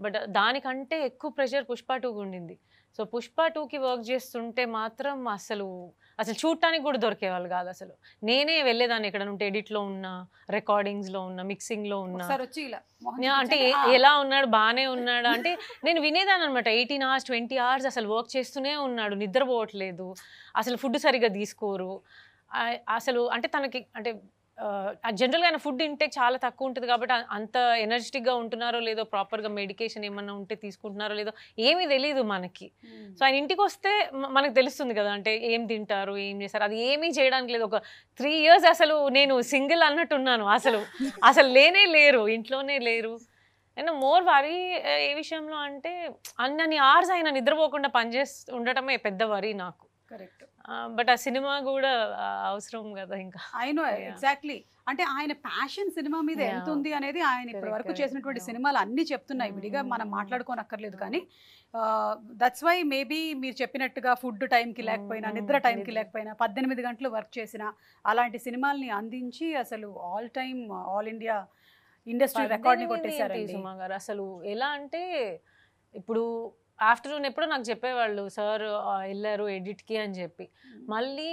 బట్ దానికంటే ఎక్కువ ప్రెషర్ పుష్ప 2కి ఉండింది. సో పుష్ప 2కి వర్క్ చేస్తుంటే మాత్రం అసలు చూడటానికి కూడా దొరికేవాళ్ళు కాదు. అసలు నేనే వెళ్ళేదాన్ని ఎక్కడ ఉంటే, ఎడిట్లో ఉన్నా, రికార్డింగ్స్లో ఉన్నా, మిక్సింగ్లో ఉన్నా, అంటే ఎలా ఉన్నాడు బాగానే ఉన్నాడా అంటే నేను వినేదాన్ని అనమాట. 18 hours 20 hours అసలు వర్క్ చేస్తూనే ఉన్నాడు, నిద్రపోవట్లేదు, అసలు ఫుడ్ సరిగ్గా తీసుకోరు అసలు. అంటే తనకి అంటే జనరల్గా ఆయన ఫుడ్ ఇంటేక్ చాలా తక్కువ ఉంటుంది కాబట్టి అంత ఎనర్జెటిక్గా ఉంటున్నారో లేదో, ప్రాపర్గా మెడికేషన్ ఏమన్నా ఉంటే తీసుకుంటున్నారో లేదో ఏమీ తెలియదు మనకి. సో ఆయన ఇంటికి వస్తే మనకు తెలుస్తుంది కదా అంటే ఏం తింటారు ఏం చేస్తారు, అది ఏమీ చేయడానికి లేదు. ఒక 3 years అసలు నేను సింగిల్ అన్నట్టున్నాను. అసలు లేరు, ఇంట్లోనే లేరు. అండ్ మోర్ వరీ ఏ విషయంలో అంటే అన్ని hours ఆయన నిద్రపోకుండా పనిచేస్తూ ఉండటమే పెద్ద వరీ నాకు. కరెక్ట్. బట్ ఆ సినిమా కూడా అవసరం కదా ఇంకా. I know exactly. అంటే ఆయన ప్యాషన్ సినిమా మీద ఎంత ఉంది అనేది ఆయన ఇప్పటి వరకు చేసినటువంటి సినిమాలు అన్ని చెప్తున్నాయి. విడిగా మనం మాట్లాడుకోనక్కర్లేదు. కానీ దట్స్ వై మేబీ మీరు చెప్పినట్టుగా ఫుడ్ టైంకి లేకపోయినా, నిద్ర టైంకి లేకపోయినా, 18 గంటలు వర్క్ చేసిన అలాంటి సినిమాల్ని అందించి అసలు ఆల్ ఇండియా ఇండస్ట్రీ రికార్డ్ని కొట్టేశారండి. సుమా గారు అసలు ఎలా అంటే ఇప్పుడు ఆఫ్టర్నూన్ ఎప్పుడో నాకు చెప్పేవాళ్ళు సార్ వెళ్ళారు ఎడిట్కి అని చెప్పి, మళ్ళీ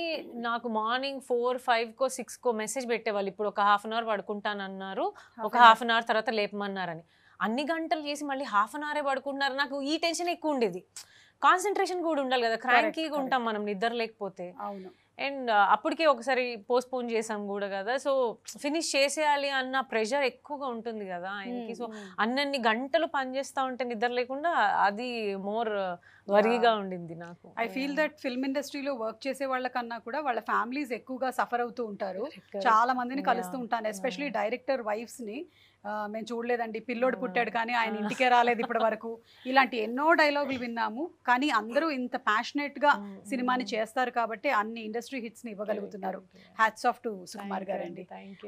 నాకు మార్నింగ్ 4-5కో 6కో మెసేజ్ పెట్టేవాళ్ళు, ఇప్పుడు ఒక 1/2 hour పడుకుంటానన్నారు, ఒక 1/2 hour తర్వాత లేపమన్నారని. అన్ని గంటలు చేసి మళ్ళీ 1/2 hour పడుకుంటున్నారు. నాకు ఈ టెన్షన్ ఎక్కువ ఉండేది. కాన్సన్ట్రేషన్ కూడా ఉండాలి కదా, క్రాంకీగా ఉంటాం మనం నిద్ర లేకపోతే. అవును. అండ్ అప్పటికే ఒకసారి పోస్ట్పోన్ చేసాం కూడా కదా, సో ఫినిష్ చేసేయాలి అన్న ప్రెషర్ ఎక్కువగా ఉంటుంది కదా ఆయనకి. సో అన్నన్ని గంటలు పనిచేస్తూ ఉంటే నిద్ర లేకుండా అది మోర్ వరీగా ఉండింది నాకు. ఐ ఫీల్ దట్ ఫిల్మ్ ఇండస్ట్రీలో వర్క్ చేసే వాళ్ళకన్నా కూడా వాళ్ళ ఫ్యామిలీస్ ఎక్కువగా సఫర్ అవుతూ ఉంటారు. చాలా మందిని కలుస్తూ ఉంటాను, ఎస్పెషలీ డైరెక్టర్ వైఫ్స్ని. మేము చూడలేదండి, పిల్లోడు పుట్టాడు కానీ ఆయన ఇంటికే రాలేదు ఇప్పటి వరకు, ఇలాంటి ఎన్నో డైలాగులు విన్నాము. కానీ అందరూ ఇంత ప్యాషనేట్గా సినిమాని చేస్తారు కాబట్టి అన్ని ఇండస్ట్రీ హిట్స్ని ఇవ్వగలుగుతున్నారు. హ్యాట్స్ ఆఫ్ టు సుకుమార్ గారండి.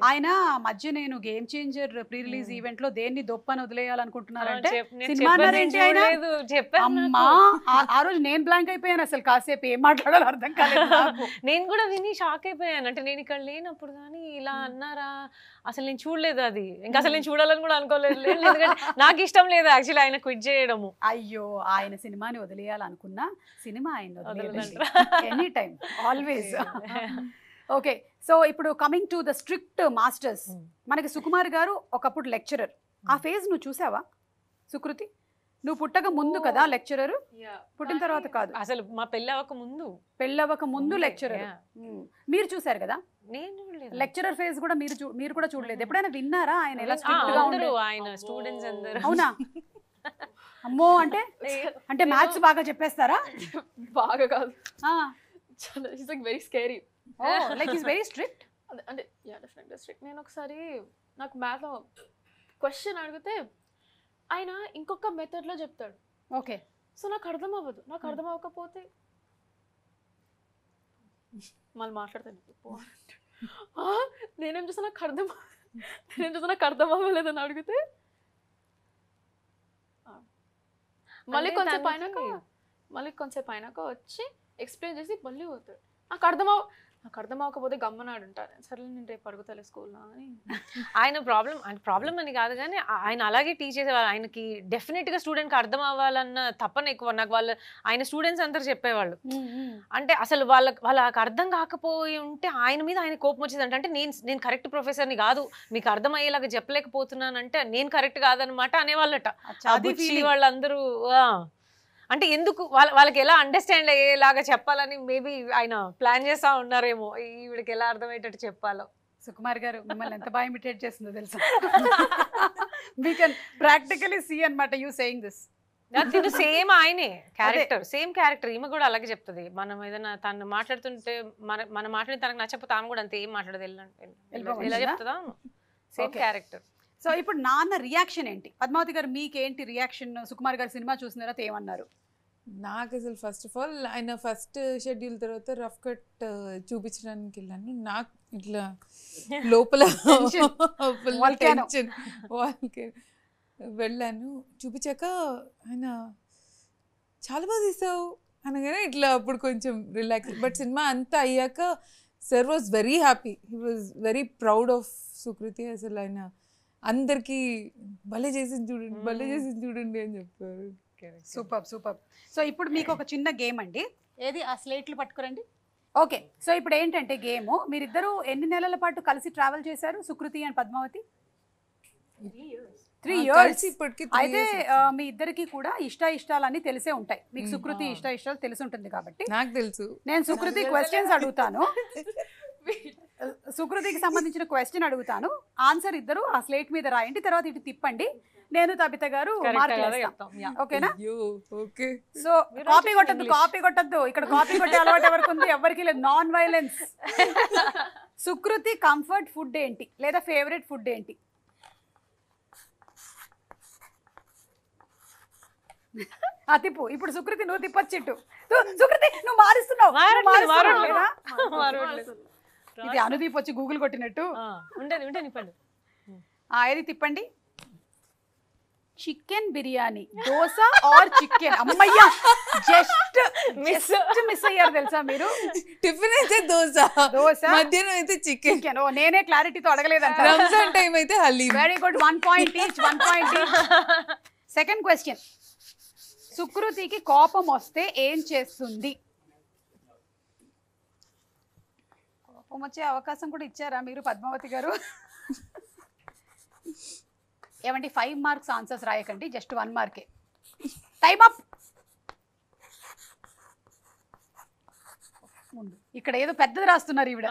ఆయన మధ్య నేను గేమ్ చేంజర్ ప్రీ రిలీజ్ ఈవెంట్లో దేన్ని దొప్పని వదిలేయాలనుకుంటున్నారంటే సినిమా అన్నారేంటి ఆయన? అమ్మా, ఆ రోజు నేను బ్లాంక్ అయిపోయాను, అసలు కాసేపు ఏం మాట్లాడాలో అర్థం కాలేదు నాకు. నేను కూడా విని షాక్ అయిపోయాను. అంటే నేను ఇక్కడ లేనప్పుడు కానీ ఇలా అన్నారా, అసలు నేను చూడలేదు అది, ఇంకా అసలు నేను చూడాలని కూడా అనుకోలేదు. ఎందుకంటే నాకు ఇష్టం లేదు యాక్చువల్లీ ఆయన క్విట్ చేయడము. అయ్యో, ఆయన సినిమాని వదిలేయాలనుకున్నా సినిమా ఆయన any time always. Okay, so ఇప్పుడు coming to the strict masters, మనకి సుకుమార్ గారు ఒకప్పుడు లెక్చరర్. ఆ ఫేజ్ నువ్వు చూసావా సుకృతి? నువ్వు పుట్టక ముందు కదా లెక్చరర్, పుట్టిన తర్వాత కాదు. అసలు మా పెళ్ళవక ముందు లెక్చరర్. మీరు చూసారు కదా నేను లెక్చరర్ ఫేజ్ కూడా, మీరు కూడా చూడలేదు. ఎప్పుడైనా విన్నారా ఆయన ఎలా స్ట్రిక్ట్ గా ఉండరు? ఆయన స్టూడెంట్స్ అందరూ. అవునా? అమ్మో, అంటే మ్యాథ్స్ బాగా చెప్పేస్తారా? బాగా కాదు, it's like very scary. Like is very strict. అంటే యా, డెఫినెట్లీ స్ట్రిక్ట్. నేను ఒకసారి నాకు మ్యాథ్లో క్వశ్చన్ అడిగితే ఆయన ఇంకొక మెథడ్లో చెప్తాడు. ఓకే, సో నాకు అర్థం అవ్వదు. నాకు అర్థం అవ్వకపోతే మళ్ళీ మాట్లాడతాను. నేనేం చూసా నాకు అర్థం అవ్వలేదని అడిగితే మళ్ళీ కొంచెంసేపు అయినాక వచ్చి ఎక్స్ప్లెయిన్ చేసి మళ్ళీ పోతాడు. నాకు అర్థం అవ్వకపోతే గమ్మనాడు ఉంటారు. సరే నేను రేపు అడుగుతాలే స్కూల్లో అని. ఆయన ప్రాబ్లం అని కాదు కానీ ఆయన అలాగే టీచ్ చేసేవాళ్ళు. ఆయనకి డెఫినెట్గా స్టూడెంట్కి అర్థం అవ్వాలన్న తప్పన ఎక్కువ. నాకు ఆయన స్టూడెంట్స్ అందరూ చెప్పేవాళ్ళు, అంటే అసలు వాళ్ళకి అర్థం కాకపోయి ఉంటే ఆయన మీద ఆయన కోపం వచ్చేది. అంటే నేను కరెక్ట్ ప్రొఫెసర్ని కాదు, మీకు అర్థం అయ్యేలాగా చెప్పలేకపోతున్నానంటే నేను కరెక్ట్ కాదనమాట అనేవాళ్ళట వాళ్ళందరూ. అంటే ఎందుకు వాళ్ళకి ఎలా అండర్స్టాండ్ అయ్యేలాగా చెప్పాలని మేబీ ఆయన ప్లాన్ చేస్తా ఉన్నారేమో ఈవిడికి ఎలా అర్థమయ్యేటట్టు చెప్పాలో. సుకుమార్ గారు మిమ్మల్ని ఎంత బాగా ఇమిటేట్ చేస్తుందో తెలుసా. వీ కెన్ ప్రాక్టికలీ సీ అన్నమాట యూ సేయింగ్ దిస్. తిను సేమ్ ఆయనే క్యారెక్టర్, సేమ్ క్యారెక్టర్. ఈమె కూడా అలాగే చెప్తుంది. మనం ఏదైనా తను మాట్లాడుతుంటే మన మాట్లాడి తనకు నచ్చకపోతే ఆమె కూడా అంతే ఏం మాట్లాడదు ఎలా చెప్తుందా, సేమ్ క్యారెక్టర్. సో ఇప్పుడు నాన్న రియాక్షన్ ఏంటి? పద్మావతి గారు మీకేంటి రియాక్షన్? సుకుమార్ గారు సినిమా చూసిన తర్వాత ఏమన్నారు? నాకు అసలు ఫస్ట్ ఆఫ్ ఆల్ ఆయన ఫస్ట్ షెడ్యూల్ తర్వాత రఫ్ కట్ చూపించడానికి వెళ్ళాను. నాకు ఇట్లా లోపల వాళ్ళకి వెళ్ళాను. చూపించాక ఆయన చాలా బాగా తీసావు అనగానే ఇట్లా అప్పుడు కొంచెం రిలాక్స్. బట్ సినిమా అంతా అయ్యాక sir was very happy, he was very proud of Sukriti. అసలు ఆయన అందరికీ భలే చేసింది చూడండి, భలే చేసింది చూడండి అని చెప్పారు. Super super. సో ఇప్పుడు మీకు ఒక చిన్న గేమ్ అండి. ఏది ఆ స్లేట్లు పట్టుకురండి. ఓకే, సో ఇప్పుడు ఏంటంటే గేమ్, మీరిద్దరూ ఎన్ని నెలల పాటు కలిసి ట్రావెల్ చేశారు సుకృతి అండ్ పద్మావతి? 3 years. అయితే మీ ఇద్దరికి కూడా ఇష్టాలన్నీ తెలిసే ఉంటాయి. మీకు సుకృతి ఇష్టాలు తెలిసి ఉంటుంది కాబట్టి నాకు తెలుసు. నేను సుకృతి క్వశ్చన్స్ అడుగుతాను, సుకృతికి సంబంధించిన క్వశ్చన్ అడుగుతాను, ఆన్సర్ ఇద్దరు ఆ స్లేట్ మీద రాయండి, తర్వాత ఇటు తిప్పండి, నేను తబిత గారు ఓకేనా? సో కాపీ కొట్టద్దు, ఇక్కడ కాపీ కొట్టే అలవాటు ఎవరికి ఉంది? ఎవరికి లేదు. Non violence. Sukriti comfort food ఏంటి లేదా ఫేవరెట్ ఫుడ్ ఏంటి? తిప్పు. ఇప్పుడు సుకృతి నువ్వు తిప్పొచ్చిట్టు. సుకృతి నువ్వు మారుస్తున్నావు. ఇది అనుదీప్ వచ్చి గూగుల్ కొట్టినట్టు. ఏది తిప్పండి. Chicken biryani, dosa or chicken? అమ్మయ్యా, జస్ట్ మిస్ అయ్యారు తెలుసా మీరు. టిఫిన్ అయితే దోశ, మధ్యాహ్నం అయితే చికెన్. ఓ నేనే క్లారిటీతో అడగలేదంట. రంజాన్ టైం అయితే haleem. Very good, 1 point each. Second question, సుకృతికి కోపం వస్తే ఏం చేస్తుంది? కోపం వచ్చే అవకాశం కూడా ఇచ్చారా మీరు పద్మావతి గారు? ఏమండి 5 marks ఆన్సర్స్ రాయకండి, జస్ట్ 1 mark. Time up. ఇక్కడ ఏదో పెద్దది రాస్తున్నారు ఈవిడ.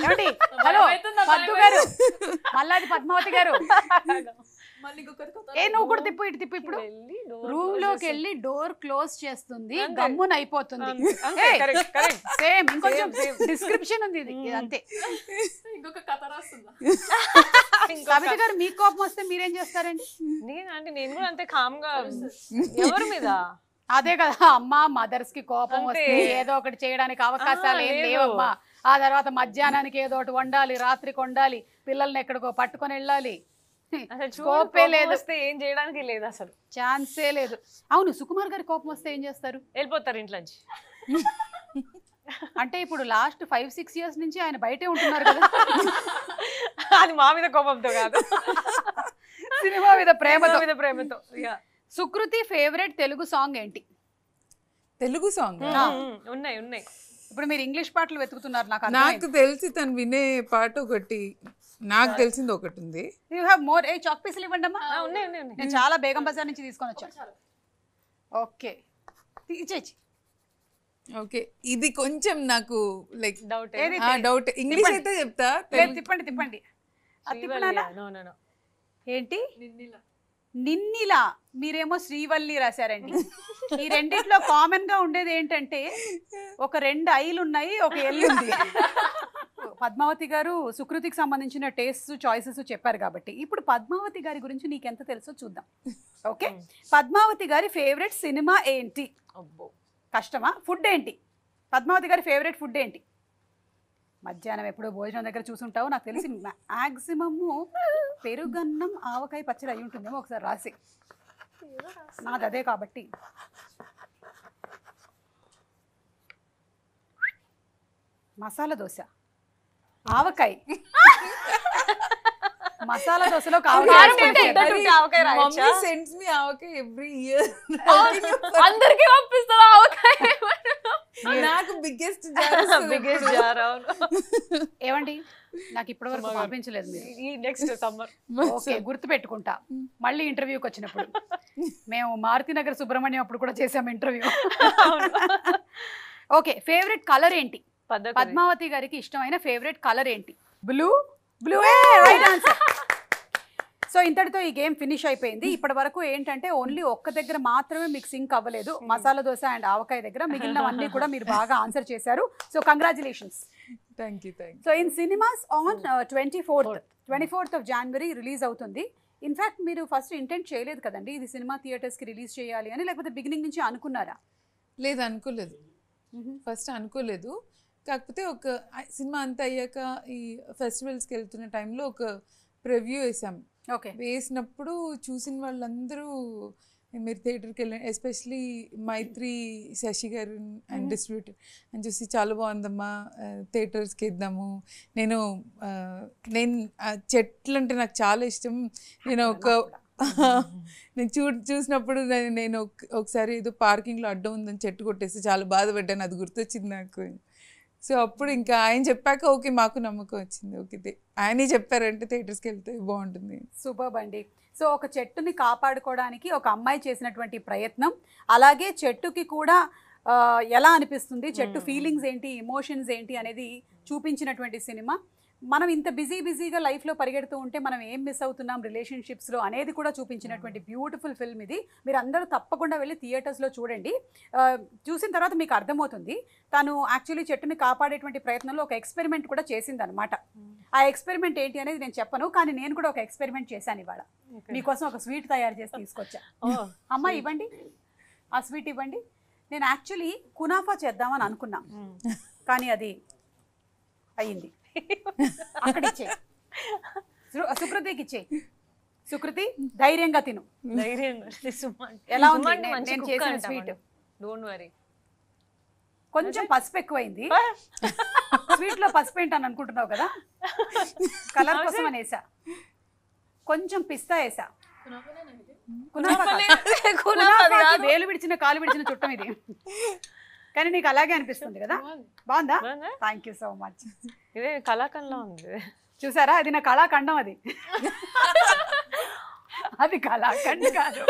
ఏమండి? హలో పద్దు గారు, మళ్ళీ పద్మావతి గారు, నువ్వు కూడా తిప్పు, ఇటు తిప్పు. ఇప్పుడు రూమ్ లోకి వెళ్ళి డోర్ క్లోజ్ చేస్తుంది, గమ్మున అయిపోతుంది. సేమ్, ఇంకొంచెం డిస్క్రిప్షన్ ఉంది ఇది, అంతే. కవిత గారు, మీకు కోపం వస్తే మీరేం చేస్తారండి? నేను కూడా అంతే కామ్ గా. ఎవరి మీద? అదే కదా అమ్మ, మదర్స్ కి కోపం వస్తే ఏదో ఒకటి చేయడానికి అవకాశాలు ఏం లేవమ్మా. ఆ తర్వాత మధ్యాహ్నానికి ఏదో ఒకటి వండాలి, రాత్రికి వండాలి, పిల్లల్ని ఎక్కడికో పట్టుకొని వెళ్ళాలి. కోపే లేదు, ఏం చేయడానికి లేదు, అసలు ఛాన్సే లేదు. అవును, సుకుమార్ గారి కోపం వస్తే ఏం చేస్తారు? వెళ్ళిపోతారు ఇంట్లోంచి. అంటే ఇప్పుడు లాస్ట్ 5-6 years నుంచి ఆయన బయటే ఉంటున్నారు కదా. అది మా మీద కోపంతో కాదు, సినిమా మీద ప్రేమతో. సుకృతి ఫేవరెట్ తెలుగు సాంగ్ ఏంటి? తెలుగు సాంగ్ ఉన్నాయి. ఇప్పుడు మీరు ఇంగ్లీష్ పాటలు వెతుకుతున్నారు. నాకు తెలిసి తను వినే పాట ఒకటి, నాకు తెలిసింది ఒకటి ఉంది. You have more. చాక్ పీసులు ఇవ్వండి అమ్మా. ఉన్నాయి. నేను చాలా బేగం బజార్ నుంచి తీసుకొని వచ్చాను. ఓకే, ఇచ్చేసి. ఓకే, ఇది కొంచెం నాకు లైక్ డౌట్. ఇంగ్లీష్ అయితే చెప్తా. తిప్పండి. ఏంటి? నిన్నిలా. మీరేమో శ్రీవల్లి రాశారండి. ఈ రెండిట్లో కామన్ గా ఉండేది ఏంటంటే ఒక 2 ఐలు ఉన్నాయి, ఒక ఎల్లు ఉంది. పద్మావతి గారు సుకృతికి సంబంధించిన టేస్ట్ చాయిసెస్ చెప్పారు కాబట్టి ఇప్పుడు పద్మావతి గారి గురించి నీకెంత తెలుసో చూద్దాం. ఓకే, పద్మావతి గారి ఫేవరెట్ సినిమా ఏంటి? కష్టమా? ఫుడ్ ఏంటి? పద్మావతి గారి ఫేవరెట్ ఫుడ్ ఏంటి? మధ్యాహ్నం ఎప్పుడో భోజనం దగ్గర చూసుంటావు, నాకు తెలిసి మ్యాక్సిమము పెరుగన్నం ఆవకాయ పచ్చడి అయి ఉంటుందేమో, ఒకసారి రాసి. నాది అదే కాబట్టి. మసాలా దోశ, ఆవకాయ. మసాలా దోశలో అందరికి పంపిస్తారు ఆవకాయ. నాకు బిగ్గెస్ట్ బిగ్గెస్ట్ జార్. అవును. ఏమండి నాకు ఇప్పటి వరకు పంపించలేదు మీరు. ఈ నెక్స్ట్ సమ్మర్. ఓకే, గుర్తు పెట్టుకుంటా మళ్ళీ ఇంటర్వ్యూకి వచ్చినప్పుడు. మేము మారుతినగర్ సుబ్రహ్మణ్యం అప్పుడు కూడా చేసాము ఇంటర్వ్యూ. ఓకే, ఫేవరెట్ కలర్ ఏంటి? పద్మావతి గారికి ఇష్టమైన ఫేవరెట్ కలర్ ఏంటి? Blue. Blue right answer. So ఇంతటితో ఈ గేమ్ ఫినిష్ అయిపోయింది. ఇప్పటి వరకు ఏంటంటే ఓన్లీ ఒక్క దగ్గర మాత్రమే మీకు సింక్ అవ్వలేదు, మసాలా దోశ అండ్ ఆవకాయ దగ్గర. మిగిలినవన్నీ కూడా మీరు బాగా ఆన్సర్ చేశారు. So congratulations. Thank you. So in cinemas on 24th of January release అవుతుంది. ఇన్ఫాక్ట్ మీరు ఫస్ట్ ఇంటెంట్ చేయలేదు కదండి ఇది సినిమా థియేటర్స్కి రిలీజ్ చేయాలి అని, లేకపోతే బిగినింగ్ నుంచి అనుకున్నారా? లేదు, అనుకోలేదు. ఫస్ట్ అనుకోలేదు. కాకపోతే ఒక సినిమా అంతా అయ్యాక ఈ ఫెస్టివల్స్కి వెళ్తున్న టైంలో ఒక ప్రివ్యూ వేసాం. ఓకే, వేసినప్పుడు చూసిన వాళ్ళందరూ మీరు థియేటర్కి వెళ్ళండి, ఎస్పెషలీ మైత్రి శశి గారు అండ్ డిస్ట్రిబ్యూటర్ అని చూసి చాలా బాగుందమ్మా థియేటర్స్కి ఇద్దాము. నేను చెట్లు అంటే నాకు చాలా ఇష్టం. నేను నేను చూసినప్పుడు నేను ఒకసారి ఏదో పార్కింగ్లో అడ్డం ఉందని చెట్టు కొట్టేసి చాలా బాధపడ్డాను, అది గుర్తొచ్చింది నాకు. సో అప్పుడు ఇంకా ఆయన చెప్పాక ఓకే మాకు నమ్మకం వచ్చింది. ఓకే ఆయనే చెప్పారంటే థియేటర్స్కి వెళ్తే బాగుంటుంది. సూపర్బ్ అండి. సో ఒక చెట్టుని కాపాడుకోవడానికి ఒక అమ్మాయి చేసినటువంటి ప్రయత్నం, అలాగే చెట్టుకి కూడా ఎలా అనిపిస్తుంది, చెట్టు ఫీలింగ్స్ ఏంటి, ఎమోషన్స్ ఏంటి అనేది చూపించినటువంటి సినిమా. మనం ఇంత బిజీగా లైఫ్లో పరిగెడుతూ ఉంటే మనం ఏం మిస్ అవుతున్నాం రిలేషన్షిప్స్లో అనేది కూడా చూపించినటువంటి బ్యూటిఫుల్ ఫిల్మ్ ఇది. మీరు అందరూ తప్పకుండా వెళ్ళి థియేటర్స్లో చూడండి. చూసిన తర్వాత మీకు అర్థమవుతుంది తను యాక్చువల్లీ చెట్టుని కాపాడేటువంటి ప్రయత్నంలో ఒక ఎక్స్పెరిమెంట్ కూడా చేసిందనమాట. ఆ ఎక్స్పెరిమెంట్ ఏంటి అనేది నేను చెప్పను, కానీ నేను కూడా ఒక ఎక్స్పెరిమెంట్ చేశాను ఇవాళ. మీకోసం ఒక స్వీట్ తయారు చేసి తీసుకొచ్చా. అమ్మ ఇవ్వండి, ఆ స్వీట్ ఇవ్వండి. నేను యాక్చువల్లీ కునాఫా చేద్దామని అనుకున్నా, కానీ అది అయ్యింది. అక్కడ ఇచ్చే సుకృతికి ఇచ్చే. సుకృతి ధైర్యంగా తిను. ఎలా ఉంది నేను చేసిన స్వీట్? Don't worry. కొంచెం పసుపు ఎక్కువైంది స్వీట్ లో. పసుపు ఏంటని అనుకుంటున్నావు కదా, కలర్ కోసం అని వేసా. కొంచెం పిస్తా వేసా. వేలు విడిచిన కాలు విడిచిన చుట్టం ఇది, కానీ నీకు అలాగే అనిపిస్తుంది కదా. బాగుందా? Thank you so much. ఇదే కళాఖండంలో ఉంది చూసారా, అది నా కళాఖండం. అది అది కళాఖండం కాదు,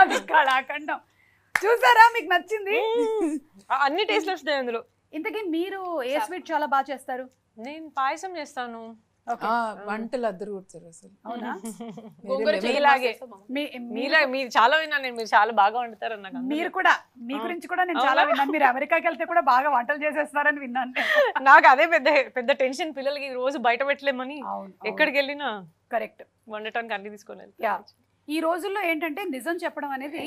అది కళాఖండం. చూసారా, మీకు నచ్చింది? అన్ని టేస్ట్లు వస్తాయి అందులో. ఇంతకీ మీరు ఏ స్వీట్ చాలా బాగా చేస్తారు? నేను పాయసం చేస్తాను. వంటలు అద్దరు కొడతారు అసలు. అవునా? మీలాగే మీరు చాలా విన్నాను నేను, మీరు చాలా బాగా వండుతారు నాకు. మీరు కూడా, మీ గురించి కూడా నేను చాలా విన్నాను. మీరు అమెరికాకి వెళ్తే కూడా బాగా వంటలు చేసేస్తారని విన్నాను. నాకు అదే పెద్ద టెన్షన్, పిల్లలకి రోజు బయట పెట్టలేమని. ఎక్కడికి వెళ్ళినా కరెక్ట్ వండటానికి అన్ని తీసుకొని. ఈ రోజుల్లో ఏంటంటే నిజం చెప్పడం అనేది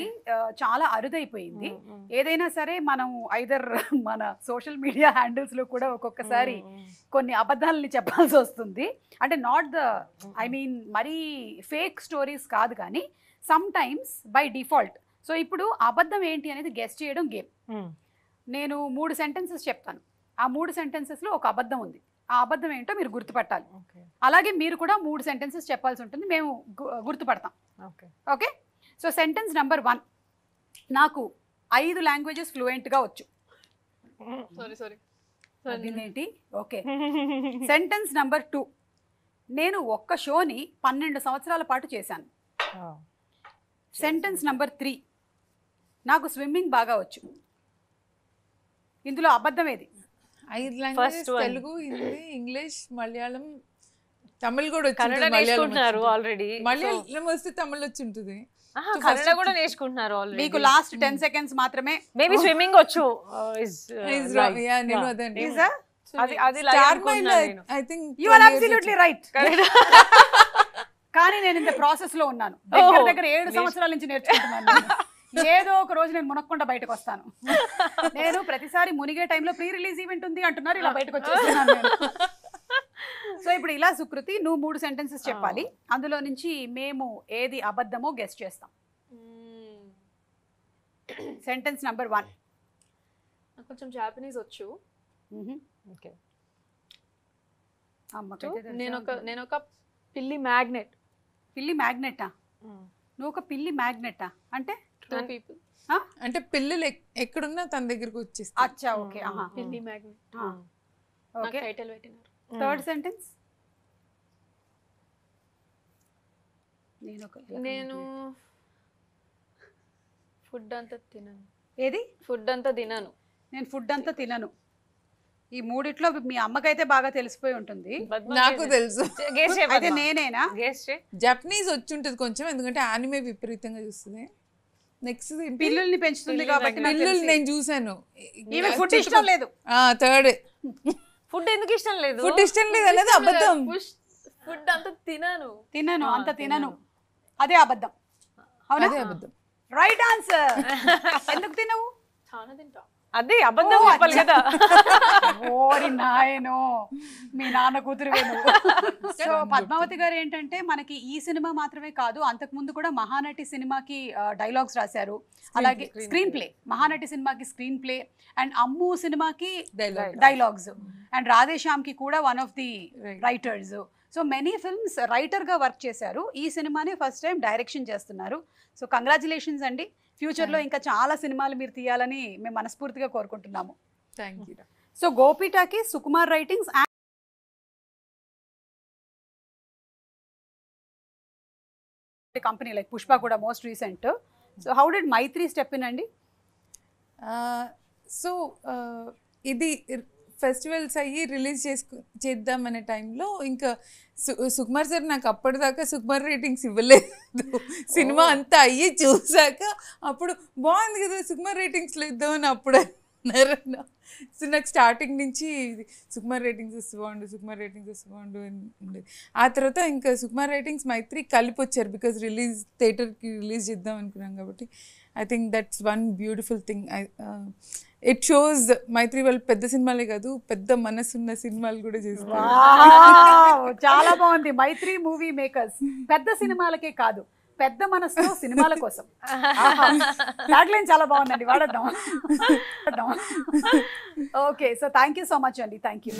చాలా అరుదైపోయింది. ఏదైనా సరే మనం ఐదర్ మన సోషల్ మీడియా హ్యాండిల్స్ లో కూడా ఒక్కొక్కసారి కొన్ని అబద్ధాలని చెప్పాల్సి వస్తుంది. అంటే నాట్ ద మరీ ఫేక్ స్టోరీస్ కాదు, కానీ some times by default. So ఇప్పుడు అబద్ధం ఏంటి అనేది గెస్ చేయడం గేమ్. నేను 3 సెంటెన్సెస్ చెప్తాను, ఆ 3 సెంటెన్సెస్లో ఒక అబద్ధం ఉంది. ఆ అబద్ధం ఏంటో మీరు గుర్తుపట్టాలి. అలాగే మీరు కూడా 3 సెంటెన్సెస్ చెప్పాల్సి ఉంటుంది, మేము గుర్తుపడతాం. ఓకే, సో సెంటెన్స్ నెంబర్ 1, నాకు 5 లాంగ్వేజెస్ ఫ్లూయెంట్గా వచ్చు. ఏంటి? ఓకే. సెంటెన్స్ నెంబర్ 2, నేను ఒక్క షోని 12 సంవత్సరాల పాటు చేశాను. సెంటెన్స్ నెంబర్ 3, నాకు స్విమ్మింగ్ బాగా వచ్చు. ఇందులో అబద్ధం ఏది? 5 లాంగ్వేజెస్, తెలుగు, హిందీ, ఇంగ్లీష్, మలయాళం, తమిళ్ కూడా కన్నడ నేర్చుకుంటున్నారు ఆల్రెడీ. మలయాళం వస్తే తమిళ్ వచ్చి ఉంటుంది. కన్నడ కూడా నేర్చుకుంటున్నారు ఆల్రెడీ. మీకు లాస్ట్ 10 seconds మాత్రమే. మేబీ స్విమ్మింగ్ వచ్చు. నేను అదండి. I think you are absolutely right. కానీ నేను ఇంత ప్రాసెస్ లో ఉన్నాను. దగ్గర 7 సంవత్సరాల నుంచి నేర్చుకుంటున్నాను. ఏదో ఒక రోజు నేను మునక్కుండా బయటకు వస్తాను. నేను ప్రతిసారి మునిగే టైంలో ప్రీ రిలీజ్ ఈవెంట్ ఉంది అంటున్నారు, ఇలా బయటకు వచ్చేస్తున్నాను నేను. సో ఇప్పుడు ఇలా సుకృతి, నువ్వు 3 సెంటెన్సెస్ చెప్పాలి, అందులో నుంచి మేము ఏది అబద్ధమో గెస్ చేస్తాం. సెంటెన్స్ నెంబర్ 1, నాకు కొంచెం జాపనీస్ వచ్చు. నేను ఒక పిల్లి మ్యాగ్నెట్. పిల్లి మ్యాగ్నెటా? నువ్వు ఒక పిల్లి మ్యాగ్నెటా అంటే 2 people. అంటే పిల్లలు ఎక్కడున్నా తన దగ్గరికి వచ్చేస్తారు. అచ్చా okay Delhi magnet okay title పెట్టినారు. థర్డ్ సెంటెన్స్ నేను ఫుడ్ అంతా తినను. ఏది ఫుడ్ అంతా తినను. నేను ఫుడ్ అంతా తినను. ఈ మూడిట్లో మీ అమ్మకైతే బాగా తెలిసిపోయి ఉంటుంది. నాకు తెలుసు. అయితే నేనేనా? జపనీస్ వచ్చి ఉంటుంది కొంచెం, ఎందుకంటే ఆనిమే విపరీతంగా చూస్తుంది. నెక్స్ట్ పిల్లుల్ని పెంచుతుంది కాబట్టి పిల్లులు నేను చూసాను. ఫుడ్ ఇష్టం లేదు. థర్డ్ ఫుడ్ ఎందుకు ఇష్టం లేదు? ఫుడ్ ఇష్టం లేదు అనేది అబద్ధం. ఫుడ్ అంతా తినను అంత తినను, అదే అబద్ధం. అవునా? అదే అబద్ధం. Right answer. ఎందుకు తినవు? చాలా తింటా. అదే అబద్ధం చెప్పాలి కదా. ఓరి నాయనో, మీ నాన్న కూతురు వేను. సో పద్మావతి గారు ఏంటంటే మనకి ఈ సినిమా మాత్రమే కాదు, అంతకు ముందు కూడా మహానటి సినిమాకి డైలాగ్స్ రాశారు, అలాగే స్క్రీన్ ప్లే, మహానటి సినిమాకి స్క్రీన్ ప్లే, అండ్ అమ్ము సినిమాకి డైలాగ్స్, అండ్ రాధేశ్యామ్ కి కూడా one of the writers. So many films రైటర్గా వర్క్ చేశారు. ఈ సినిమాని ఫస్ట్ టైం డైరెక్షన్ చేస్తున్నారు. సో కంగ్రాచులేషన్స్ అండి. ఫ్యూచర్లో ఇంకా చాలా సినిమాలు మీరు తీయాలని మేము మనస్ఫూర్తిగా కోరుకుంటున్నాము. Thank you. సో గోపిటాకి Sukumar writings company like Pushpa కూడా most recent. So how did Mythri step in అండి? సో ఇది ఫెస్టివల్స్ అయ్యి రిలీజ్ చేద్దాం అనే టైంలో ఇంకా సుకుమార్ సార్ నాకు అప్పటిదాకా సుకుమార్ రేటింగ్స్ ఇవ్వలేదు. సినిమా అంతా అయ్యి చూసాక అప్పుడు బాగుంది కదా సుకుమార్ రేటింగ్స్లో ఇద్దామని అప్పుడు అన్నారు. సో నాకు స్టార్టింగ్ నుంచి సుకుమార్ రేటింగ్స్ వస్తూ బాగుండు, సుకుమార్ రేటింగ్స్ వస్తూ బాగుండు అని ఉండేది. ఆ తర్వాత ఇంకా సుకుమార్ రేటింగ్స్ మైత్రి కలిపి వచ్చారు, బికాజ్ థియేటర్కి రిలీజ్ చేద్దాం అనుకున్నాం కాబట్టి. I think that's one beautiful thing. It shows Mythri వాళ్ళు పెద్ద సినిమాలే కాదు, పెద్ద మనసున్న సినిమాలు కూడా చేస్తారు. చాలా బాగుంది. మైత్రి మూవీ మేకర్స్ పెద్ద సినిమాలకే కాదు, పెద్ద మనసుతో సినిమాల కోసం. ట్యాగ్లైన్ చాలా బాగుందండి, వాడద్దాం. Okay, so thank you so much అండి. Thank you.